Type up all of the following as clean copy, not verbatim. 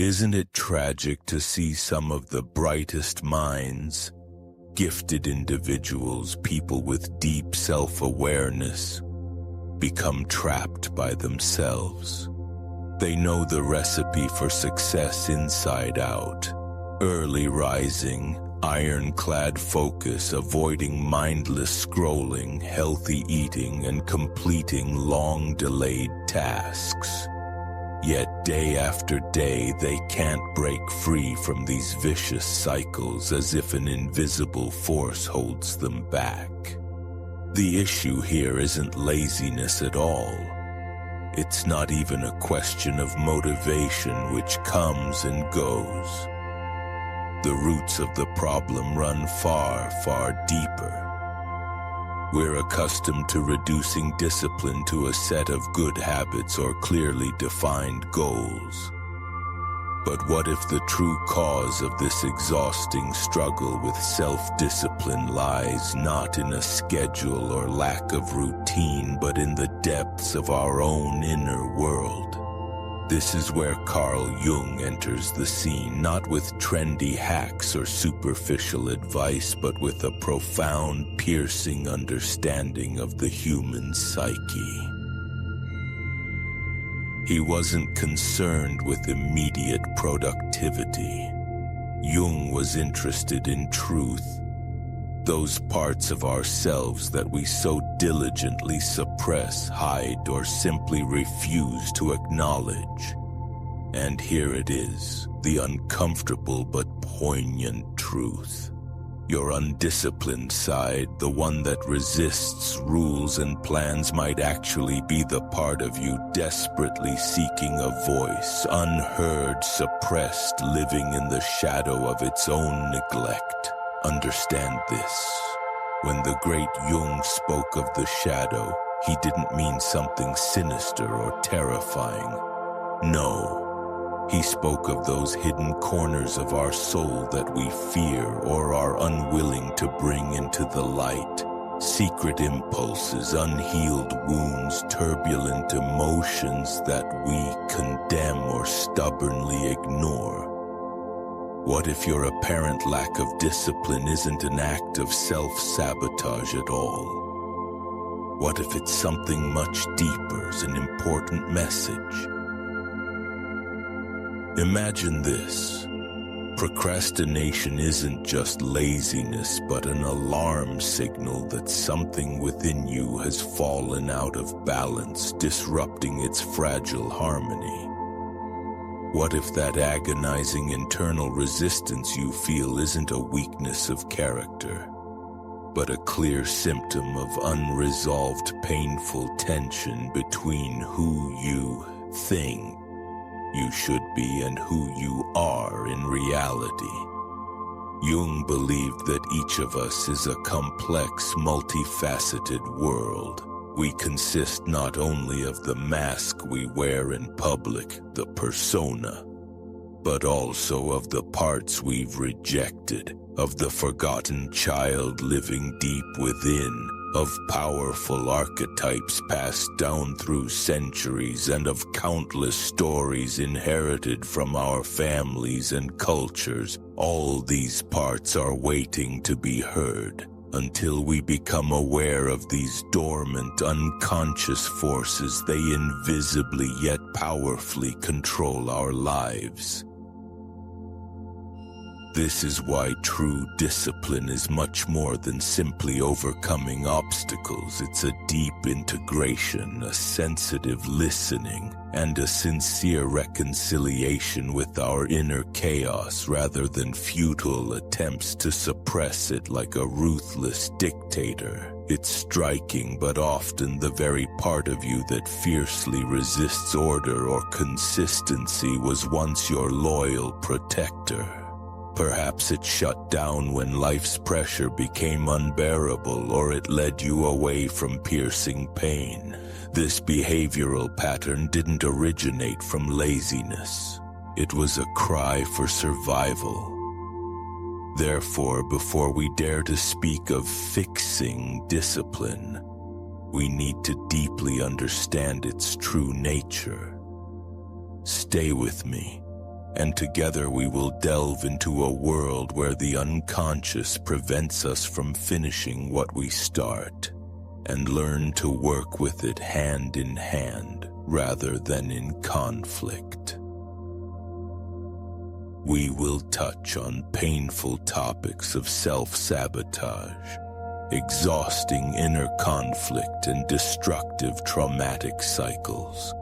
Isn't it tragic to see some of the brightest minds, gifted individuals, people with deep self-awareness, become trapped by themselves? They know the recipe for success inside out. Early rising, ironclad focus, avoiding mindless scrolling, healthy eating, and completing long-delayed tasks. Yet day after day they can't break free from these vicious cycles, as if an invisible force holds them back. The issue here isn't laziness at all. It's not even a question of motivation, which comes and goes. The roots of the problem run far, far deeper. We're accustomed to reducing discipline to a set of good habits or clearly defined goals. But what if the true cause of this exhausting struggle with self-discipline lies not in a schedule or lack of routine, but in the depths of our own inner world? This is where Carl Jung enters the scene, not with trendy hacks or superficial advice, but with a profound, piercing understanding of the human psyche. He wasn't concerned with immediate productivity. Jung was interested in truth, those parts of ourselves that we so diligently suppress, hide, or simply refuse to acknowledge. And here it is, the uncomfortable but poignant truth. Your undisciplined side, the one that resists rules and plans, might actually be the part of you desperately seeking a voice, unheard, suppressed, living in the shadow of its own neglect. Understand this. When the great Jung spoke of the shadow, he didn't mean something sinister or terrifying. No. He spoke of those hidden corners of our soul that we fear or are unwilling to bring into the light. Secret impulses, unhealed wounds, turbulent emotions that we condemn or stubbornly ignore. What if your apparent lack of discipline isn't an act of self-sabotage at all? What if it's something much deeper, an important message? Imagine this. Procrastination isn't just laziness, but an alarm signal that something within you has fallen out of balance, disrupting its fragile harmony. What if that agonizing internal resistance you feel isn't a weakness of character, but a clear symptom of unresolved painful tension between who you think you should be and who you are in reality? Jung believed that each of us is a complex, multifaceted world. We consist not only of the mask we wear in public, the persona, but also of the parts we've rejected, of the forgotten child living deep within, of powerful archetypes passed down through centuries, and of countless stories inherited from our families and cultures. All these parts are waiting to be heard. Until we become aware of these dormant, unconscious forces, they invisibly yet powerfully control our lives. This is why true discipline is much more than simply overcoming obstacles. It's a deep integration, a sensitive listening, and a sincere reconciliation with our inner chaos rather than futile attempts to suppress it like a ruthless dictator. It's striking, but often the very part of you that fiercely resists order or consistency was once your loyal protector. Perhaps it shut down when life's pressure became unbearable, or it led you away from piercing pain. This behavioral pattern didn't originate from laziness. It was a cry for survival. Therefore, before we dare to speak of fixing discipline, we need to deeply understand its true nature. Stay with me. and together we will delve into a world where the unconscious prevents us from finishing what we start, and learn to work with it hand in hand rather than in conflict. We will touch on painful topics of self-sabotage, exhausting inner conflict and destructive traumatic cycles.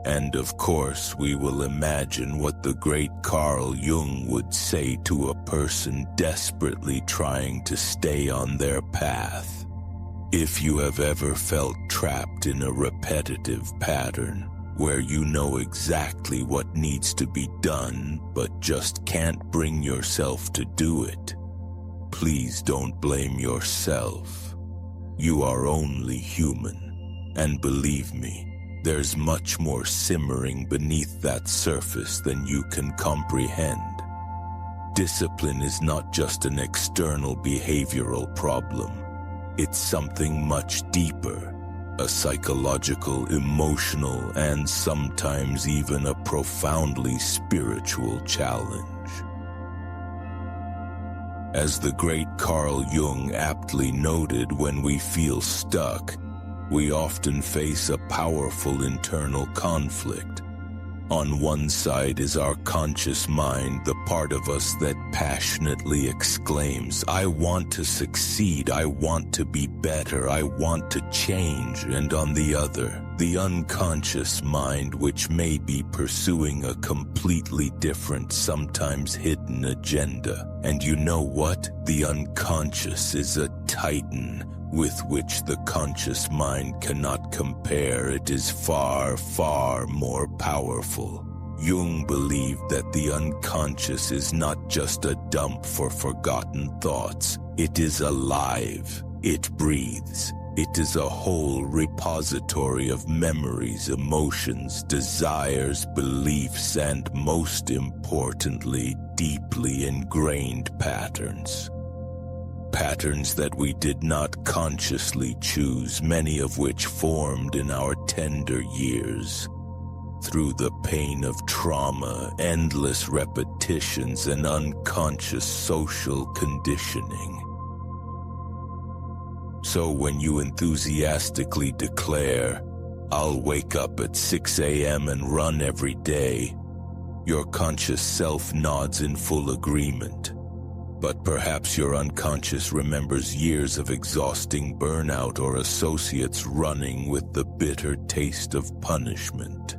And of course, we will imagine what the great Carl Jung would say to a person desperately trying to stay on their path. If you have ever felt trapped in a repetitive pattern, where you know exactly what needs to be done but just can't bring yourself to do it, please don't blame yourself. You are only human, and believe me, there's much more simmering beneath that surface than you can comprehend. Discipline is not just an external behavioral problem. It's something much deeper. A psychological, emotional, and sometimes even a profoundly spiritual challenge. As the great Carl Jung aptly noted, when we feel stuck, we often face a powerful internal conflict. On one side is our conscious mind, the part of us that passionately exclaims, "I want to succeed, I want to be better, I want to change," and on the other, the unconscious mind, which may be pursuing a completely different, sometimes hidden agenda. And you know what? The unconscious is a titan with which the conscious mind cannot compare. It is far, far more powerful. Jung believed that the unconscious is not just a dump for forgotten thoughts. It is alive. It breathes. It is a whole repository of memories, emotions, desires, beliefs, and most importantly, deeply ingrained patterns. Patterns that we did not consciously choose, many of which formed in our tender years. Through the pain of trauma, endless repetitions, and unconscious social conditioning. So when you enthusiastically declare, "I'll wake up at 6 a.m. and run every day," your conscious self nods in full agreement. But perhaps your unconscious remembers years of exhausting burnout or associates running with the bitter taste of punishment,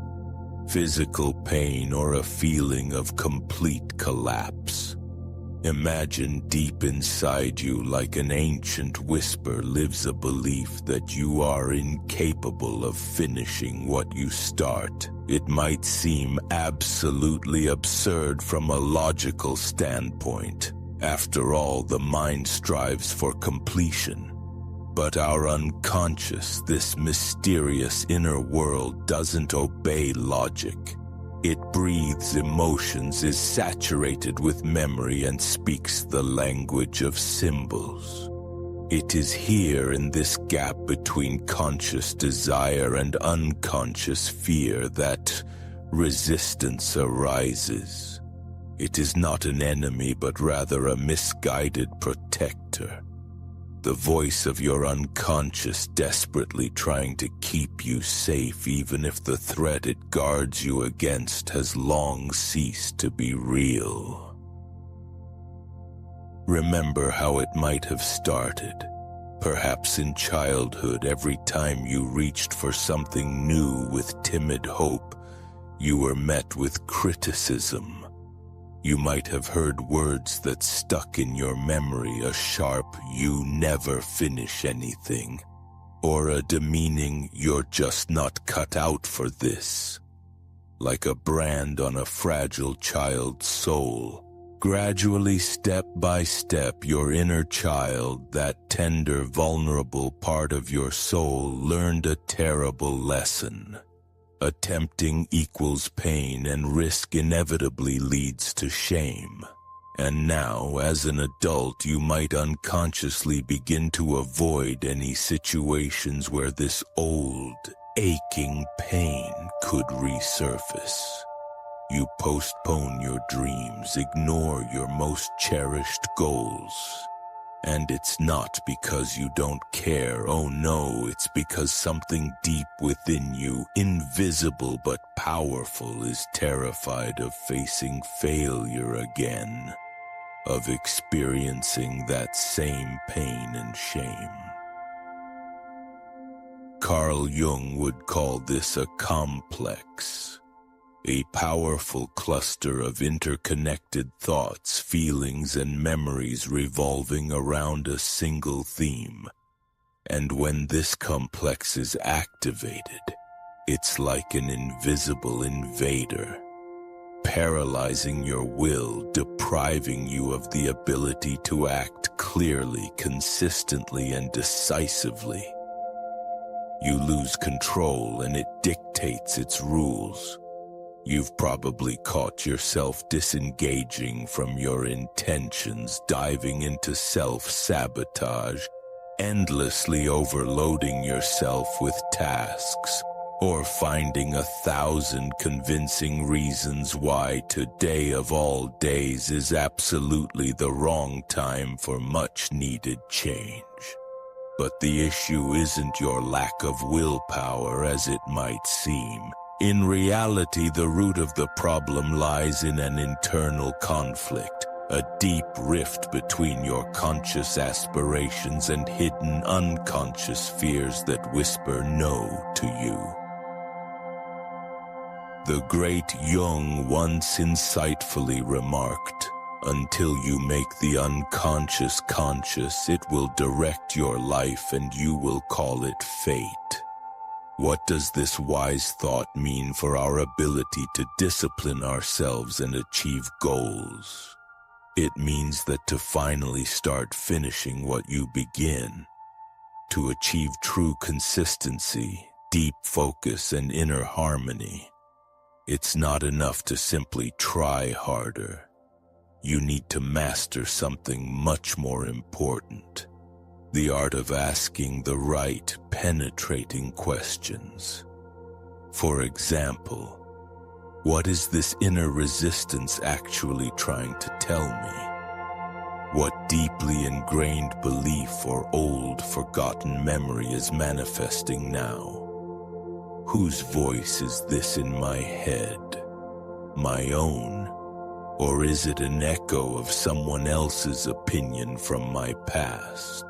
physical pain, or a feeling of complete collapse. Imagine deep inside you, like an ancient whisper, lives a belief that you are incapable of finishing what you start. It might seem absolutely absurd from a logical standpoint. After all, the mind strives for completion. But our unconscious, this mysterious inner world, doesn't obey logic. It breathes emotions, is saturated with memory, and speaks the language of symbols. It is here, in this gap between conscious desire and unconscious fear, that resistance arises. It is not an enemy, but rather a misguided protector. The voice of your unconscious desperately trying to keep you safe, even if the threat it guards you against has long ceased to be real. Remember how it might have started. Perhaps in childhood, every time you reached for something new with timid hope, you were met with criticism. You might have heard words that stuck in your memory, a sharp, "You never finish anything," or a demeaning, "You're just not cut out for this." Like a brand on a fragile child's soul, gradually, step by step, your inner child, that tender, vulnerable part of your soul, learned a terrible lesson. Attempting equals pain, and risk inevitably leads to shame. And now, as an adult, you might unconsciously begin to avoid any situations where this old, aching pain could resurface. You postpone your dreams, ignore your most cherished goals. And it's not because you don't care, oh no, it's because something deep within you, invisible but powerful, is terrified of facing failure again, of experiencing that same pain and shame. Carl Jung would call this a complex, a powerful cluster of interconnected thoughts, feelings, and memories revolving around a single theme. And when this complex is activated, it's like an invisible invader, paralyzing your will, depriving you of the ability to act clearly, consistently, and decisively. You lose control and it dictates its rules. You've probably caught yourself disengaging from your intentions, diving into self-sabotage, endlessly overloading yourself with tasks, or finding 1,000 convincing reasons why today of all days is absolutely the wrong time for much-needed change. But the issue isn't your lack of willpower as it might seem. In reality, the root of the problem lies in an internal conflict, a deep rift between your conscious aspirations and hidden unconscious fears that whisper no to you. The great Jung once insightfully remarked, "Until you make the unconscious conscious, it will direct your life and you will call it fate." What does this wise thought mean for our ability to discipline ourselves and achieve goals? It means that to finally start finishing what you begin, to achieve true consistency, deep focus, and inner harmony, it's not enough to simply try harder. You need to master something much more important. The art of asking the right, penetrating questions. For example, what is this inner resistance actually trying to tell me? What deeply ingrained belief or old, forgotten memory is manifesting now? Whose voice is this in my head? My own? Or is it an echo of someone else's opinion from my past?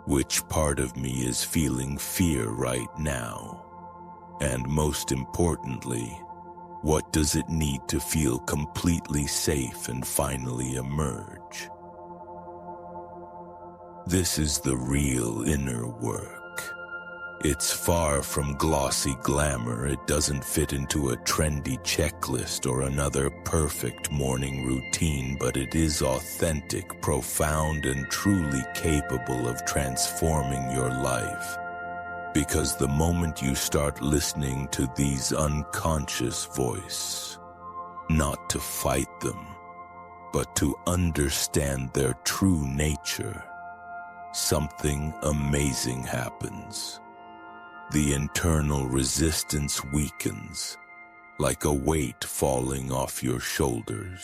Which part of me is feeling fear right now? And most importantly, what does it need to feel completely safe and finally emerge? This is the real inner work. It's far from glossy glamour. It doesn't fit into a trendy checklist or another perfect morning routine, but it is authentic, profound, and truly capable of transforming your life. Because the moment you start listening to these unconscious voices, not to fight them, but to understand their true nature, something amazing happens. The internal resistance weakens, like a weight falling off your shoulders.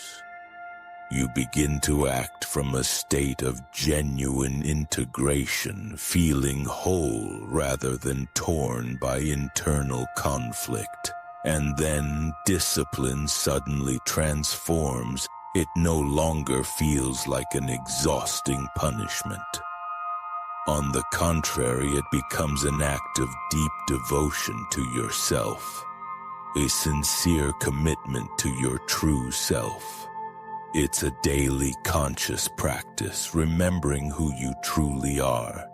You begin to act from a state of genuine integration, feeling whole rather than torn by internal conflict. And then discipline suddenly transforms. It no longer feels like an exhausting punishment. On the contrary, it becomes an act of deep devotion to yourself, a sincere commitment to your true self. It's a daily conscious practice, remembering who you truly are,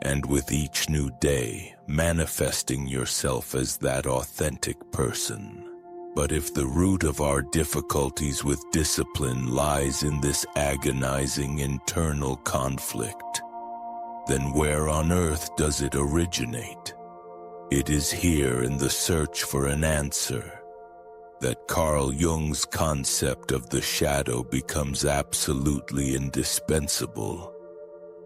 and with each new day, manifesting yourself as that authentic person. But if the root of our difficulties with discipline lies in this agonizing internal conflict, then where on earth does it originate? It is here in the search for an answer that Carl Jung's concept of the shadow becomes absolutely indispensable.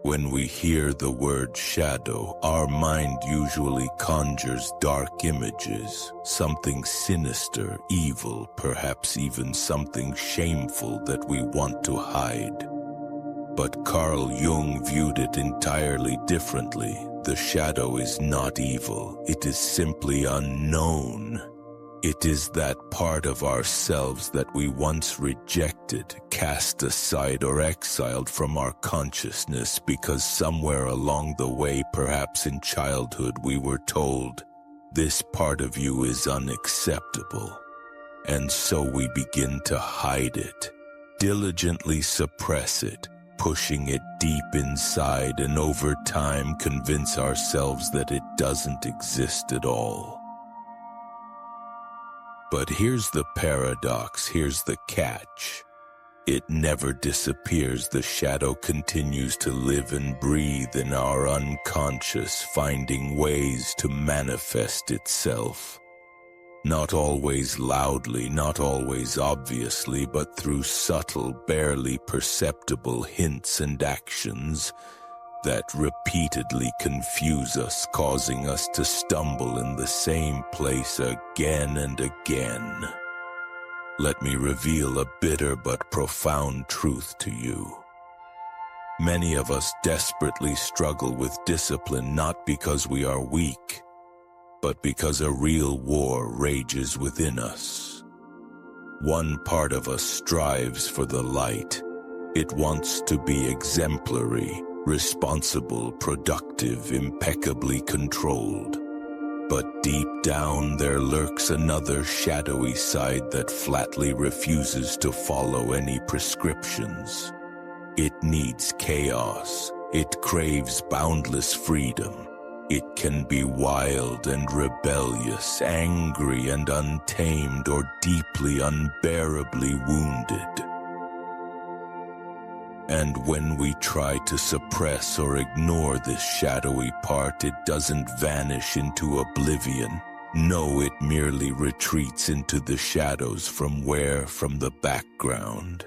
When we hear the word shadow, our mind usually conjures dark images, something sinister, evil, perhaps even something shameful that we want to hide. But Carl Jung viewed it entirely differently. The shadow is not evil, it is simply unknown. It is that part of ourselves that we once rejected, cast aside, or exiled from our consciousness because somewhere along the way, perhaps in childhood, we were told, "This part of you is unacceptable." And so we begin to hide it, diligently suppress it, pushing it deep inside, and over time convince ourselves that it doesn't exist at all. But here's the paradox, here's the catch. It never disappears. The shadow continues to live and breathe in our unconscious, finding ways to manifest itself. Not always loudly, not always obviously, but through subtle, barely perceptible hints and actions that repeatedly confuse us, causing us to stumble in the same place again and again. Let me reveal a bitter but profound truth to you. Many of us desperately struggle with discipline, not because we are weak, but because a real war rages within us. One part of us strives for the light. It wants to be exemplary, responsible, productive, impeccably controlled. But deep down there lurks another shadowy side that flatly refuses to follow any prescriptions. It needs chaos. It craves boundless freedom. It can be wild and rebellious, angry and untamed, or deeply, unbearably wounded. And when we try to suppress or ignore this shadowy part, it doesn't vanish into oblivion. No, it merely retreats into the shadows from the background.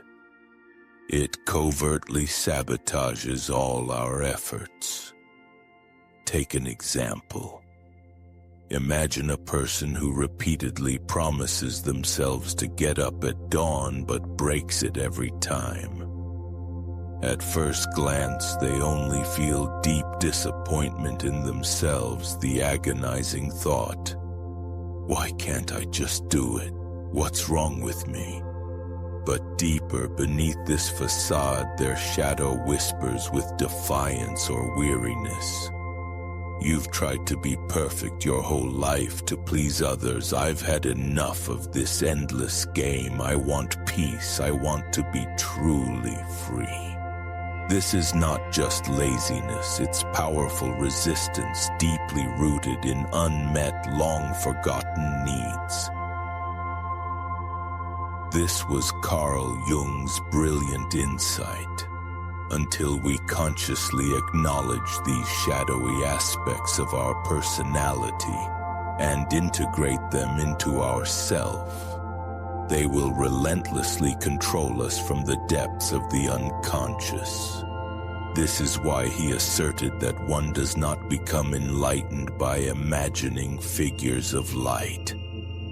It covertly sabotages all our efforts. Take an example. Imagine a person who repeatedly promises themselves to get up at dawn but breaks it every time. At first glance, they only feel deep disappointment in themselves, the agonizing thought, "Why can't I just do it? What's wrong with me?" But deeper beneath this facade, their shadow whispers with defiance or weariness. "You've tried to be perfect your whole life to please others. I've had enough of this endless game. I want peace. I want to be truly free." This is not just laziness, it's powerful resistance deeply rooted in unmet, long-forgotten needs. This was Carl Jung's brilliant insight. Until we consciously acknowledge these shadowy aspects of our personality and integrate them into ourself, they will relentlessly control us from the depths of the unconscious. This is why he asserted that one does not become enlightened by imagining figures of light,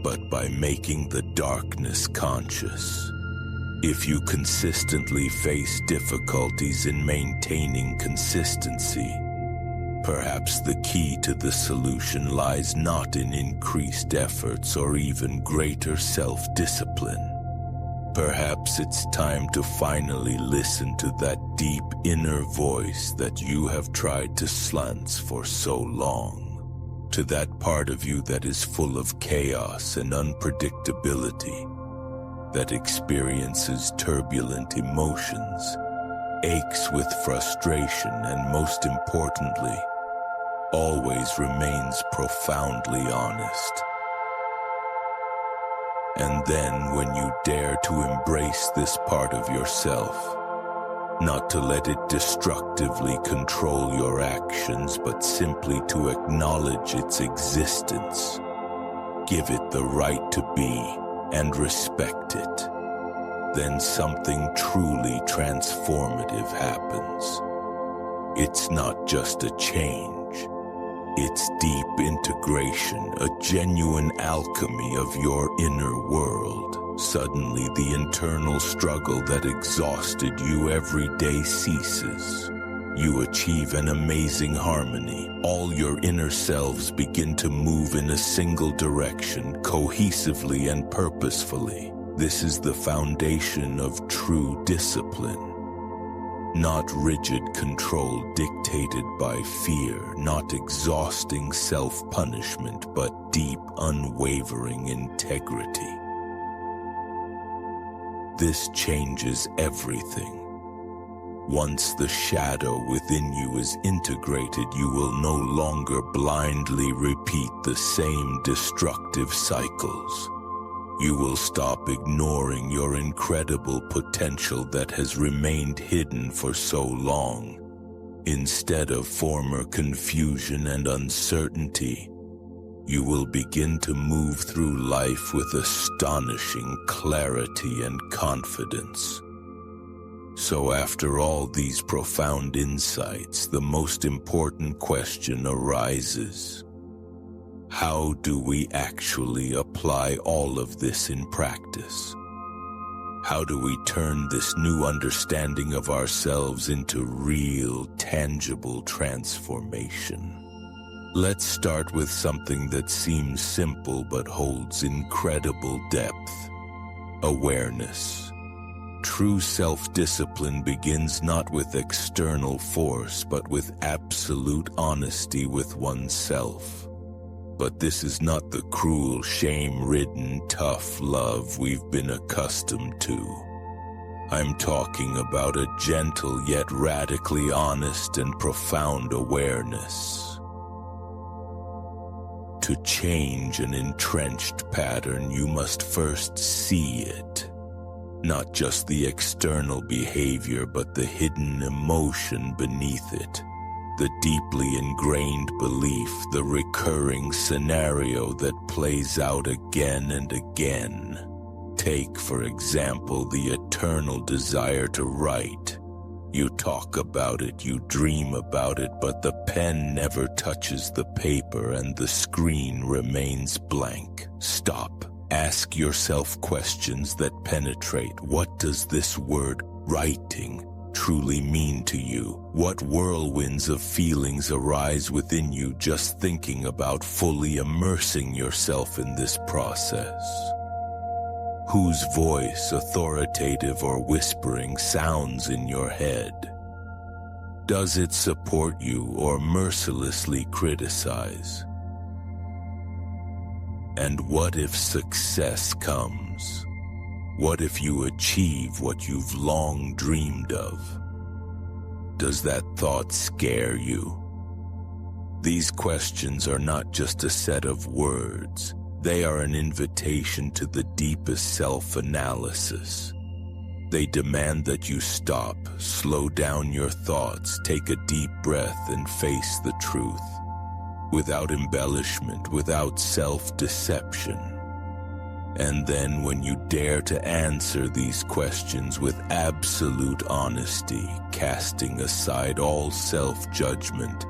but by making the darkness conscious. If you consistently face difficulties in maintaining consistency, perhaps the key to the solution lies not in increased efforts or even greater self-discipline. Perhaps it's time to finally listen to that deep inner voice that you have tried to silence for so long. To that part of you that is full of chaos and unpredictability, that experiences turbulent emotions, aches with frustration, and most importantly, always remains profoundly honest. And then when you dare to embrace this part of yourself, not to let it destructively control your actions, but simply to acknowledge its existence, give it the right to be, and respect it, then something truly transformative happens. It's not just a change. It's deep integration, a genuine alchemy of your inner world. Suddenly, the internal struggle that exhausted you every day ceases. You achieve an amazing harmony. All your inner selves begin to move in a single direction, cohesively and purposefully. This is the foundation of true discipline. Not rigid control dictated by fear, not exhausting self-punishment, but deep, unwavering integrity. This changes everything. Once the shadow within you is integrated, you will no longer blindly repeat the same destructive cycles. You will stop ignoring your incredible potential that has remained hidden for so long. Instead of former confusion and uncertainty, you will begin to move through life with astonishing clarity and confidence. So after all these profound insights, the most important question arises. How do we actually apply all of this in practice? How do we turn this new understanding of ourselves into real, tangible transformation? Let's start with something that seems simple but holds incredible depth: awareness. True self-discipline begins not with external force, but with absolute honesty with oneself. But this is not the cruel, shame-ridden, tough love we've been accustomed to. I'm talking about a gentle yet radically honest and profound awareness. To change an entrenched pattern, you must first see it. Not just the external behavior, but the hidden emotion beneath it. The deeply ingrained belief, the recurring scenario that plays out again and again. Take, for example, the eternal desire to write. You talk about it, you dream about it, but the pen never touches the paper and the screen remains blank. Stop. Ask yourself questions that penetrate. What does this word, writing, truly mean to you? What whirlwinds of feelings arise within you just thinking about fully immersing yourself in this process? Whose voice, authoritative or whispering, sounds in your head? Does it support you or mercilessly criticize? And what if success comes? What if you achieve what you've long dreamed of? Does that thought scare you? These questions are not just a set of words. They are an invitation to the deepest self-analysis. They demand that you stop, slow down your thoughts, take a deep breath, and face the truth. Without embellishment, without self-deception. And then when you dare to answer these questions with absolute honesty, casting aside all self-judgment,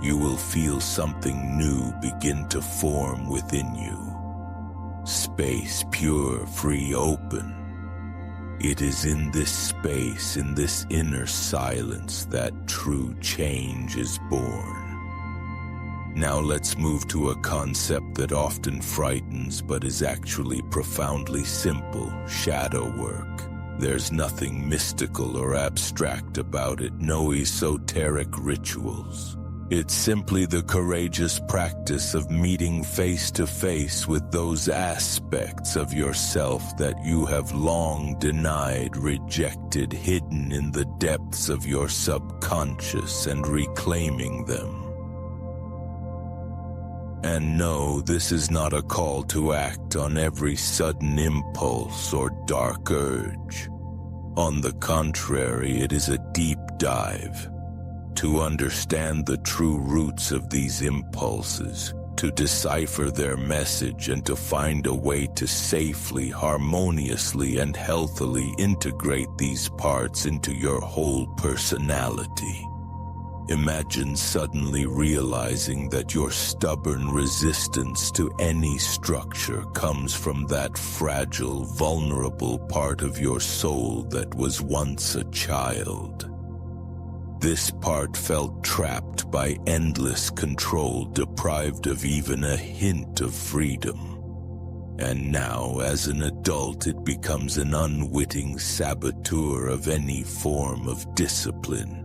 you will feel something new begin to form within you. Space, pure, free, open. It is in this space, in this inner silence, that true change is born. Now let's move to a concept that often frightens but is actually profoundly simple: shadow work. There's nothing mystical or abstract about it, no esoteric rituals. It's simply the courageous practice of meeting face to face with those aspects of yourself that you have long denied, rejected, hidden in the depths of your subconscious, and reclaiming them. And no, this is not a call to act on every sudden impulse or dark urge. On the contrary, it is a deep dive. To understand the true roots of these impulses, to decipher their message, and to find a way to safely, harmoniously, and healthily integrate these parts into your whole personality. Imagine suddenly realizing that your stubborn resistance to any structure comes from that fragile, vulnerable part of your soul that was once a child. This part felt trapped by endless control, deprived of even a hint of freedom. And now, as an adult, it becomes an unwitting saboteur of any form of discipline.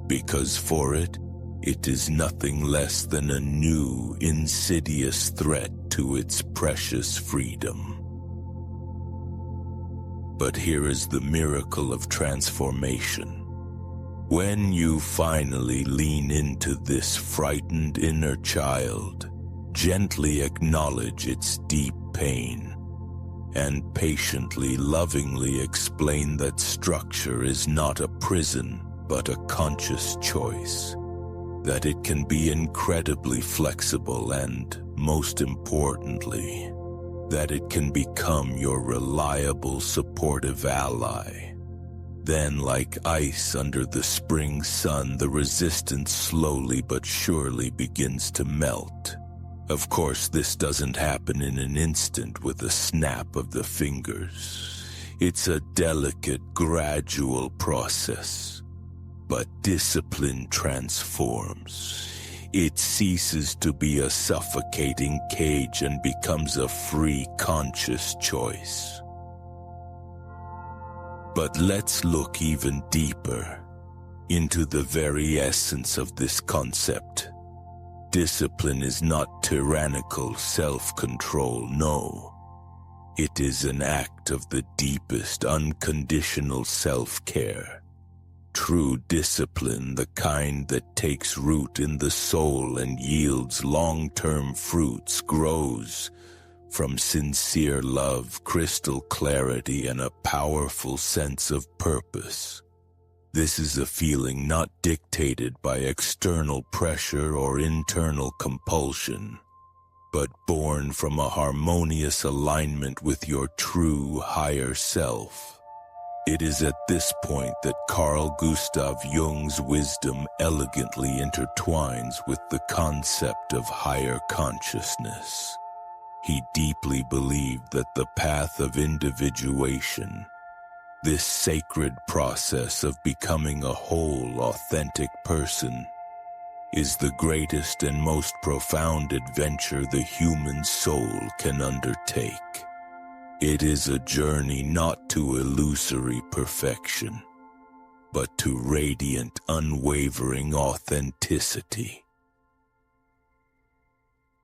Because for it is nothing less than a new, insidious threat to its precious freedom. But here is the miracle of transformation. When you finally lean into this frightened inner child, gently acknowledge its deep pain, and patiently, lovingly explain that structure is not a prison, but a conscious choice, that it can be incredibly flexible and, most importantly, that it can become your reliable, supportive ally. Then, like ice under the spring sun, the resistance slowly but surely begins to melt. Of course, this doesn't happen in an instant with a snap of the fingers. It's a delicate, gradual process. But discipline transforms. It ceases to be a suffocating cage and becomes a free, conscious choice. But let's look even deeper into the very essence of this concept. Discipline is not tyrannical self-control, no. It is an act of the deepest, unconditional self-care. True discipline, the kind that takes root in the soul and yields long-term fruits, grows from sincere love, crystal clarity, and a powerful sense of purpose. This is a feeling not dictated by external pressure or internal compulsion, but born from a harmonious alignment with your true higher self. It is at this point that Carl Gustav Jung's wisdom elegantly intertwines with the concept of higher consciousness. He deeply believed that the path of individuation, this sacred process of becoming a whole, authentic person, is the greatest and most profound adventure the human soul can undertake. It is a journey not to illusory perfection, but to radiant, unwavering authenticity.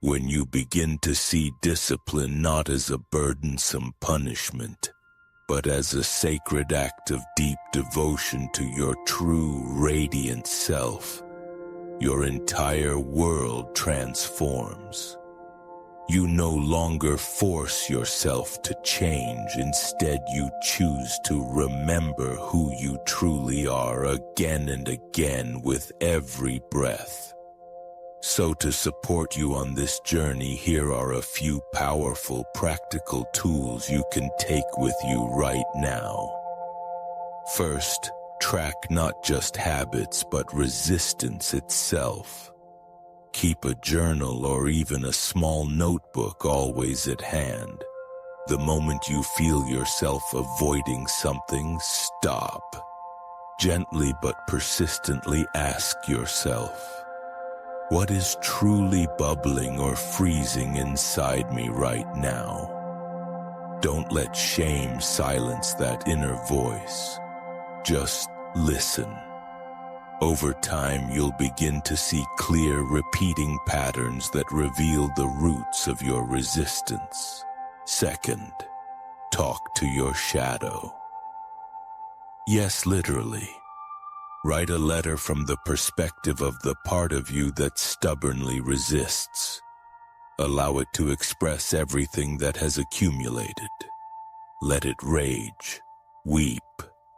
When you begin to see discipline not as a burdensome punishment, but as a sacred act of deep devotion to your true, radiant self, your entire world transforms. You no longer force yourself to change. Instead, you choose to remember who you truly are again and again with every breath. So to support you on this journey, here are a few powerful, practical tools you can take with you right now. First, track not just habits, but resistance itself. Keep a journal or even a small notebook always at hand. The moment you feel yourself avoiding something, stop. Gently but persistently ask yourself, what is truly bubbling or freezing inside me right now? Don't let shame silence that inner voice. Just listen. Over time, you'll begin to see clear, repeating patterns that reveal the roots of your resistance. Second, talk to your shadow. Yes, literally. Write a letter from the perspective of the part of you that stubbornly resists. Allow it to express everything that has accumulated. Let it rage, weep,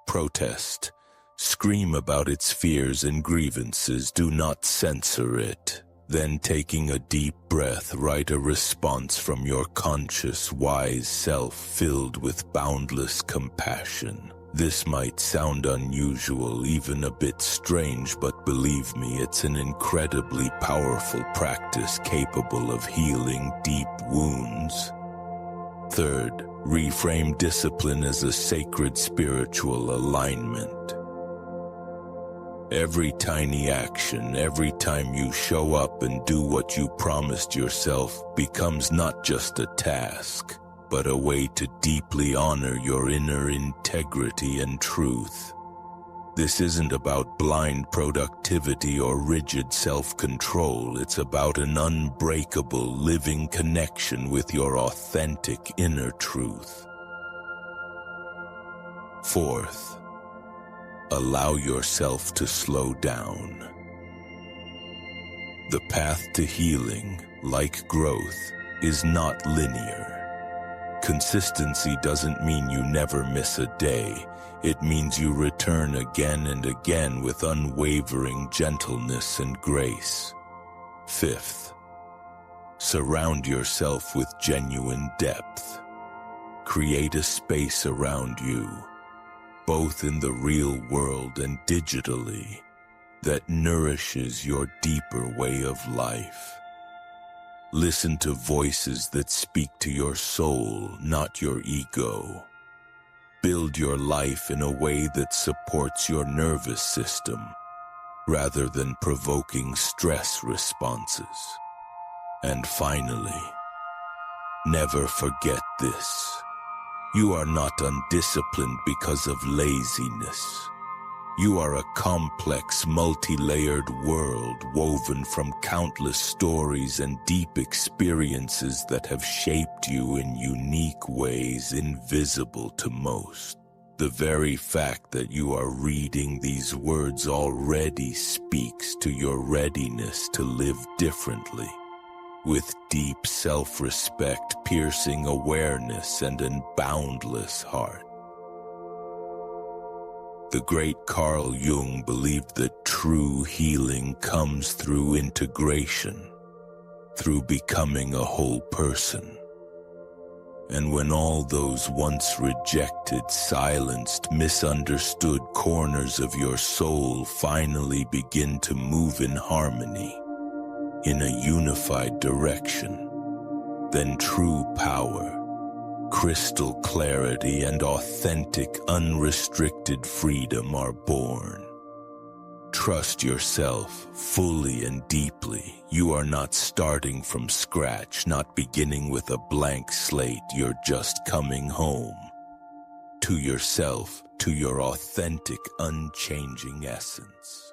protest, scream about its fears and grievances. Do not censor it. Then, taking a deep breath, write a response from your conscious, wise self filled with boundless compassion. This might sound unusual, even a bit strange, but believe me, it's an incredibly powerful practice capable of healing deep wounds. Third, reframe discipline as a sacred spiritual alignment. Every tiny action, every time you show up and do what you promised yourself, becomes not just a task, but a way to deeply honor your inner integrity and truth. This isn't about blind productivity or rigid self-control. It's about an unbreakable living connection with your authentic inner truth. Fourth, allow yourself to slow down. The path to healing, like growth, is not linear. Consistency doesn't mean you never miss a day. It means you return again and again with unwavering gentleness and grace. Fifth, surround yourself with genuine depth. Create a space around you, both in the real world and digitally, that nourishes your deeper way of life. Listen to voices that speak to your soul, not your ego. Build your life in a way that supports your nervous system, rather than provoking stress responses. And finally, never forget this. You are not undisciplined because of laziness. You are a complex, multi-layered world woven from countless stories and deep experiences that have shaped you in unique ways invisible to most. The very fact that you are reading these words already speaks to your readiness to live differently, with deep self-respect, piercing awareness, and a boundless heart. The great Carl Jung believed that true healing comes through integration, through becoming a whole person. And when all those once rejected, silenced, misunderstood corners of your soul finally begin to move in harmony, in a unified direction, then true power, crystal clarity, and authentic, unrestricted freedom are born. Trust yourself fully and deeply. You are not starting from scratch, not beginning with a blank slate. You're just coming home to yourself, to your authentic, unchanging essence.